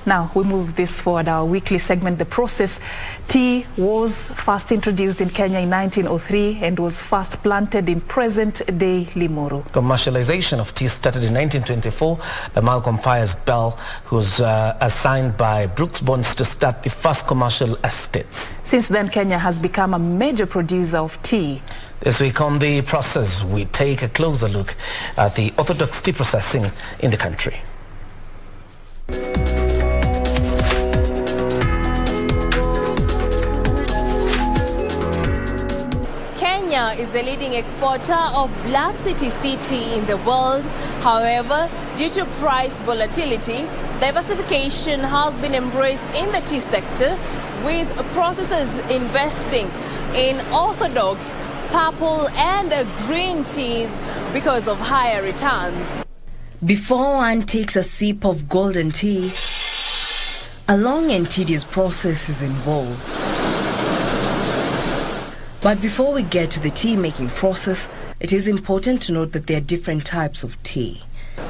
Now, we move this forward, our weekly segment, The Process. Tea was first introduced in Kenya in 1903 and was first planted in present-day Limuru. Commercialization of tea started in 1924 by Malcolm Fyers Bell, who was assigned by Brooke Bonds to start the first commercial estates. Since then, Kenya has become a major producer of tea. This week on The Process, we take a closer look at the orthodox tea processing in the country. Kenya is the leading exporter of Black City tea in the world. However, due to price volatility, diversification has been embraced in the tea sector, with processors investing in orthodox, purple and green teas because of higher returns. Before one takes a sip of golden tea, a long and tedious process is involved. But before we get to the tea making process, it is important to note that there are different types of tea.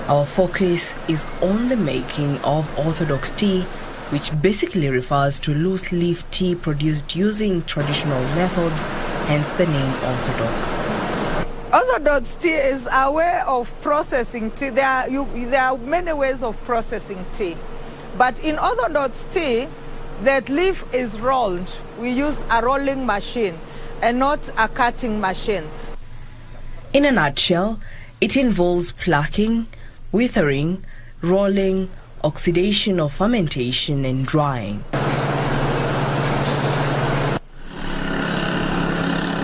Our focus is on the making of orthodox tea, which basically refers to loose leaf tea produced using traditional methods, hence the name orthodox. Orthodox tea is a way of processing tea. There are many ways of processing tea. But in orthodox tea, that leaf is rolled. We use a rolling machine and not a cutting machine. In a nutshell, it involves plucking, withering, rolling, oxidation or fermentation, and drying.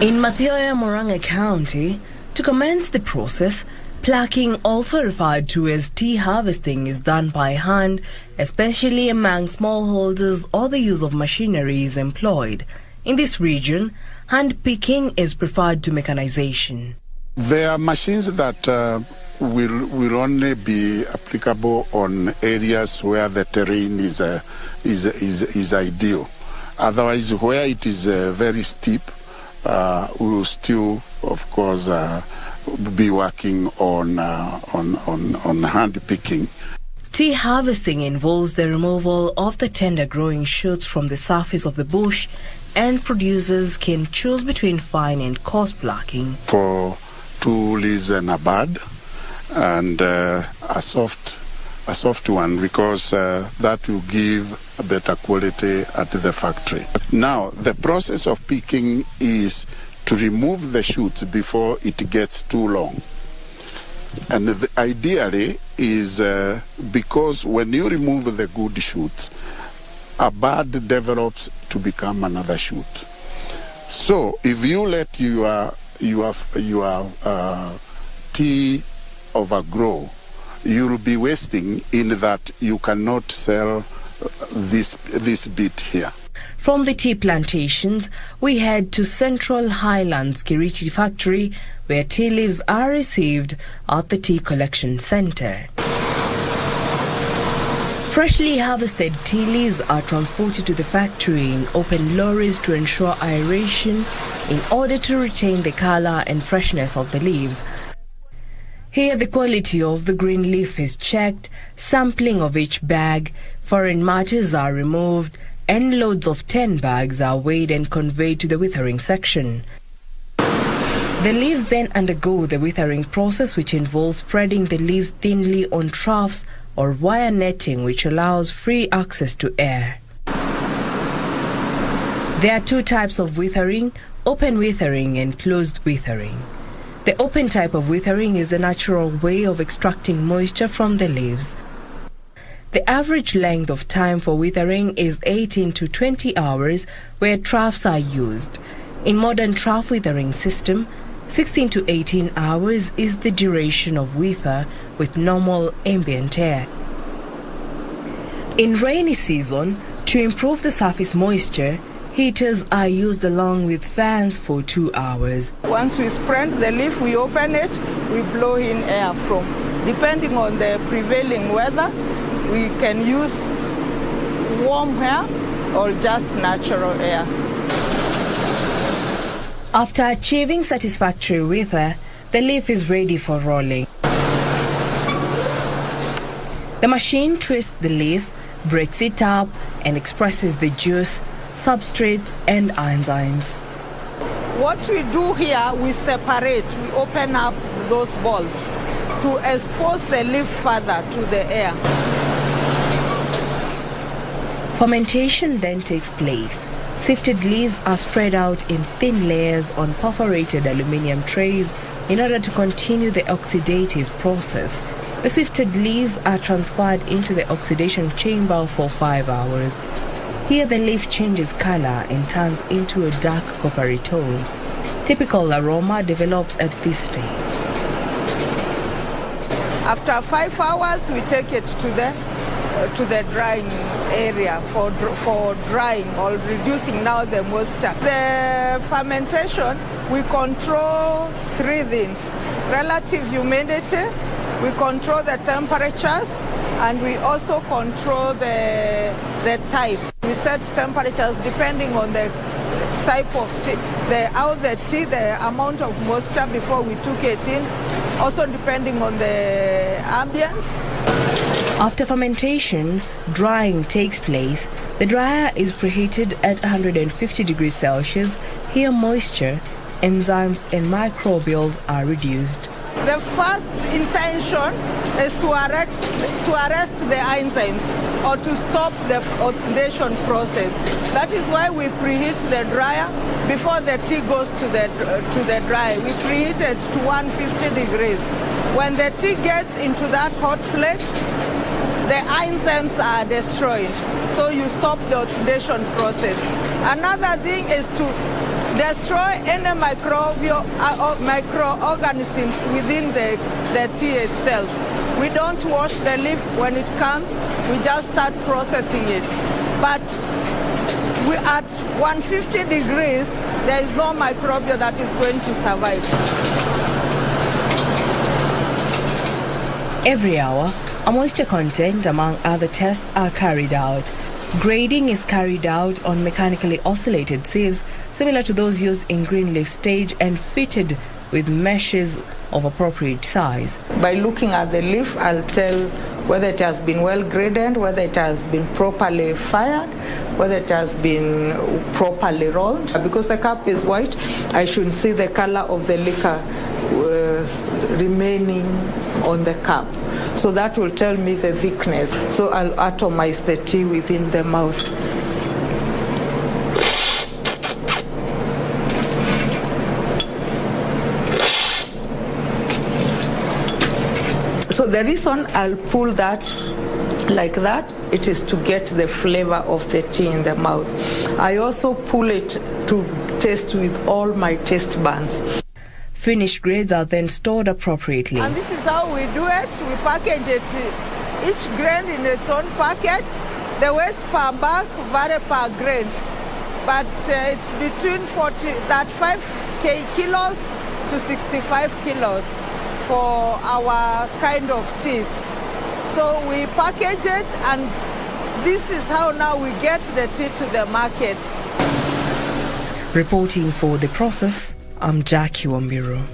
In Mathioya, Murang'a County, to commence the process, plucking, also referred to as tea harvesting, is done by hand, especially among smallholders, or the use of machinery is employed. In this region, hand picking is preferred to mechanization. There are machines that will only be applicable on areas where the terrain is ideal. Otherwise, where it is very steep, we will still, of course, be working on hand picking. Tea harvesting involves the removal of the tender growing shoots from the surface of the bush, and producers can choose between fine and coarse plucking. For 2 leaves and a bud, and a soft one, because that will give a better quality at the factory. Now, the process of picking is to remove the shoots before it gets too long. And ideally is because when you remove the good shoots, a bud develops to become another shoot. So if you let your tea overgrow, you will be wasting in that you cannot sell this bit here. From the tea plantations, we head to Central Highlands Kiriti factory, where tea leaves are received at the tea collection center. Freshly harvested tea leaves are transported to the factory in open lorries to ensure aeration in order to retain the color and freshness of the leaves. Here the quality of the green leaf is checked, sampling of each bag, foreign matters are removed, and loads of 10 bags are weighed and conveyed to the withering section. The leaves then undergo the withering process, which involves spreading the leaves thinly on troughs or wire netting, which allows free access to air. There are 2 types of withering: open withering and closed withering. The open type of withering is the natural way of extracting moisture from the leaves. The average length of time for withering is 18 to 20 hours, where troughs are used. In modern trough withering system, 16 to 18 hours is the duration of wither with normal ambient air. In rainy season, to improve the surface moisture, heaters are used along with fans for 2 hours. Once we spread the leaf, we open it, we blow in air from. Depending on the prevailing weather, we can use warm air or just natural air. After achieving satisfactory wither, the leaf is ready for rolling. The machine twists the leaf, breaks it up and expresses the juice, substrates and enzymes. What we do here, we separate, we open up those balls to expose the leaf further to the air. Fermentation then takes place. Sifted leaves are spread out in thin layers on perforated aluminium trays in order to continue the oxidative process. The sifted leaves are transferred into the oxidation chamber for 5 hours. Here the leaf changes color and turns into a dark coppery tone. Typical aroma develops at this stage. After 5 hours, we take it to the drying area for drying or reducing now the moisture. The fermentation, we control 3 things: relative humidity, we control the temperatures, and we also control the type. We set temperatures depending on the type of tea, the amount of moisture before we took it in, also depending on the ambience. After fermentation, drying takes place. The dryer is preheated at 150 degrees Celsius. Here moisture, enzymes and microbials are reduced. The first intention is to arrest the enzymes or to stop the oxidation process. That is why we preheat the dryer before the tea goes to the dryer. We preheat it to 150 degrees. When the tea gets into that hot plate, the enzymes are destroyed, so you stop the oxidation process. Another thing is to destroy any microorganisms within the tea itself. We don't wash the leaf when it comes, we just start processing it. But at 150 degrees, there is no microbial that is going to survive. Every hour, a moisture content, among other tests, are carried out. Grading is carried out on mechanically oscillated sieves, similar to those used in green leaf stage and fitted with meshes of appropriate size. By looking at the leaf, I'll tell whether it has been well graded, whether it has been properly fired, whether it has been properly rolled. Because the cup is white, I should see the color of the liquor remaining on the cup. So that will tell me the thickness. So I'll atomize the tea within the mouth. So the reason I'll pull that like that, it is to get the flavor of the tea in the mouth. I also pull it to taste with all my taste buds. Finished grades are then stored appropriately. And this is how we do it. We package it, each grain in its own packet. The weight per bag vary per grain, but it's between 35 kilos to 65 kilos for our kind of teas. So we package it, and this is how now we get the tea to the market. Reporting for The Process, I'm Jackie Wambiro.